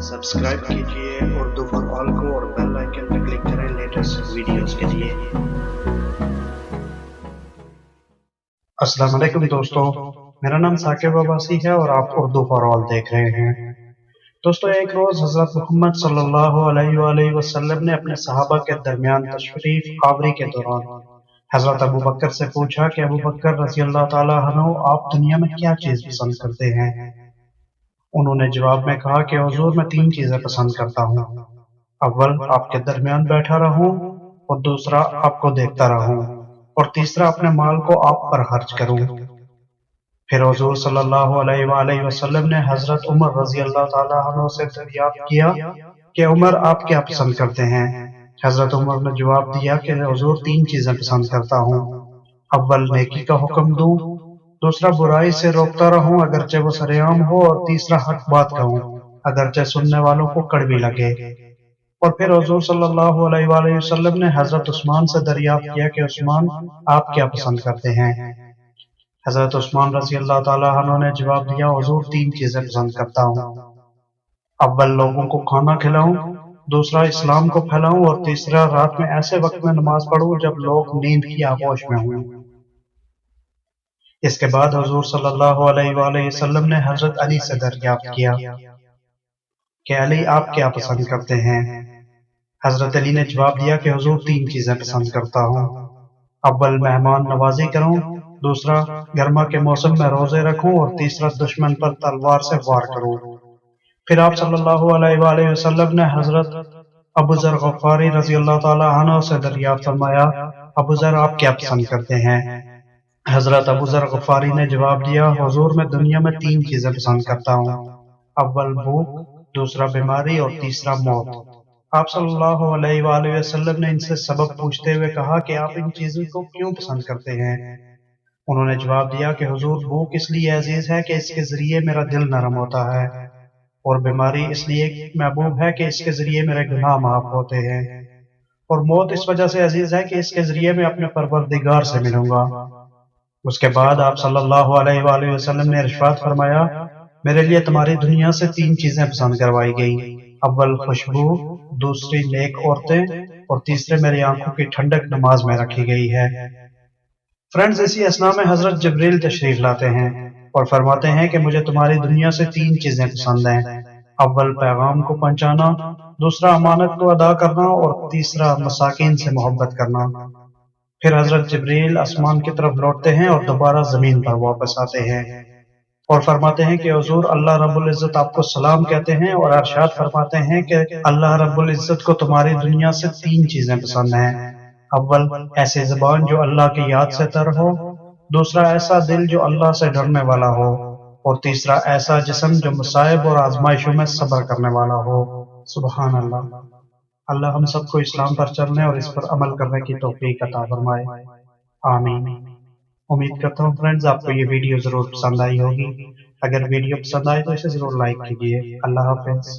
Subscribe कीजिए Urdu for all को और बेल आइकन पर क्लिक करें लेटेस्ट वीडियोस के लिए। अस्सलाम वालेकुम दोस्तों, मेरा नाम साकिब अब्बासी है और आप उर्दू फॉर ऑल देख रहे हैं। दोस्तों, एक रोज हजरत मोहम्मद सल्लल्लाहु अलैहि वसल्लम ने अपने सहाबा के दरमियान तशरीफ आवरी के दौरान हजरत अबू बकर से पूछा कि अबू बकर रज़ी अल्लाह ताला अन्हु, आप दुनिया में क्या चीज पसंद करते हैं? उन्होंने जवाब में कहा कि हुजूर, मैं 3 चीजें पसंद करता हूँ। अव्वल, आपके दरमियान बैठा रहूं, और दूसरा, आपको देखता रहूं, और तीसरा, अपने माल को आप पर खर्च करूं। फिर हुजूर सल्लल्लाहु अलैहि वसल्लम ने हजरत उमर रज़ी अल्लाह ताला अन्हु से दरियाफ्त किया कि उमर, आप क्या पसंद करते हैं? हजरत उमर ने जवाब दिया कि हुजूर, 3 चीजें पसंद करता हूँ। अव्वल, नेकी का हुक्म दूं, दूसरा, बुराई से रोकता रहूं अगरचे वो सरेआम हो, और तीसरा, हक बात कहूं अगरचे सुनने वालों को कड़वी लगे। और फिर हुजूर सल्लल्लाहु अलैहि वसल्लम ने हजरत उस्मान से दरियाफ्त किया कि उस्मान, आप क्या पसंद करते हैं? हजरत उस्मान रजी अल्लाह ताला अन्हु ने जवाब दिया, हुजूर, 3 चीजें पसंद करता हूँ। अव्वल, लोगों को खाना खिलाऊं, दूसरा, इस्लाम को फैलाऊं, और तीसरा, रात में ऐसे वक्त में नमाज पढ़ूं जब लोग नींद की आगोश में हों। इसके बाद हुजूर सल्लल्लाहु अलैहि वसल्लम ने हजरत अली से दरियाफ्त किया कि अली, आप क्या पसंद करते हैं? हजरत अली ने जवाब दिया कि हुजूर, 3 चीजें पसंद करता हूँ। अव्वल, मेहमान नवाजी करूं, दूसरा, गर्मा के मौसम में रोजे रखूं, और तीसरा, दुश्मन पर तलवार से वार करूं। फिर आप सल्लल्लाहु अलैहि वसल्लम ने हजरत अबू जर गफ्फारी रजी अल्लाह ताला अन्हु से दरियाफ्त फरमाया, अबू जर, आप क्या पसंद करते हैं? हजरत अबू जर गफ्फारी ने जवाब दिया, हुजूर, मैं दुनिया में 3 चीजें पसंद करता हूँ। अव्वल भूख, दूसरा बीमारी, और तीसरा मौत। आप सल्लल्लाहु अलैहि वसल्लम ने इनसे सबब पूछते हुए कहा कि आप इन चीजों को क्यों पसंद करते हैं? उन्होंने जवाब दिया कि हुजूर, भूख इसलिए अजीज है कि इसके जरिए मेरा दिल नरम होता है, और बीमारी इसलिए महबूब है कि इसके जरिए मेरे गुनाह माफ होते हैं, और मौत इस वजह से अजीज है कि इसके जरिए मैं अपने परवरदिगार से मिलूंगा। उसके बाद आप सल्लल्लाहु अलैहि वसल्लम ने इरशाद फरमाया, मेरे लिए तुम्हारी दुनिया से 3 चीजें पसंद करवाई गई। अव्वल खुशबू, दूसरी नेक औरतें, और तीसरे मेरी आंखों की ठंडक नमाज में रखी गई है। फ्रेंड्स, इसी असना में हजरत जिब्रील तशरीफ लाते हैं और फरमाते हैं कि मुझे तुम्हारी दुनिया से 3 चीजें पसंद हैं। अव्वल पैगाम को पहुंचाना, दूसरा अमानत को अदा करना, और तीसरा मसाकीन से मोहब्बत करना। फिर हजरत जिब्रील आसमान की तरफ लौटते हैं और दोबारा जमीन पर वापस आते हैं और फरमाते हैं कि हुजूर, अल्लाह रब्बुल इज्जत आपको सलाम कहते हैं और अरशाद फरमाते हैं कि अल्लाह रब्बुल इज्जत को तुम्हारी दुनिया से 3 चीजें पसंद हैं। अव्वल, ऐसी जुबान जो अल्लाह की याद से तर हो, दूसरा, ऐसा दिल जो अल्लाह से डरने वाला हो, और तीसरा, ऐसा जिस्म जो मुसाइब और आजमाइशों में सब्र करने वाला हो। सुबहान अल्लाह। अल्लाह हम सबको इस्लाम पर चलने और इस पर अमल करने की तौफीक अता फरमाए। आमीन। उम्मीद करता हूँ फ्रेंड्स, आपको ये वीडियो जरूर पसंद आई होगी। अगर वीडियो पसंद आए तो इसे जरूर लाइक कीजिए। अल्लाह हाफिज।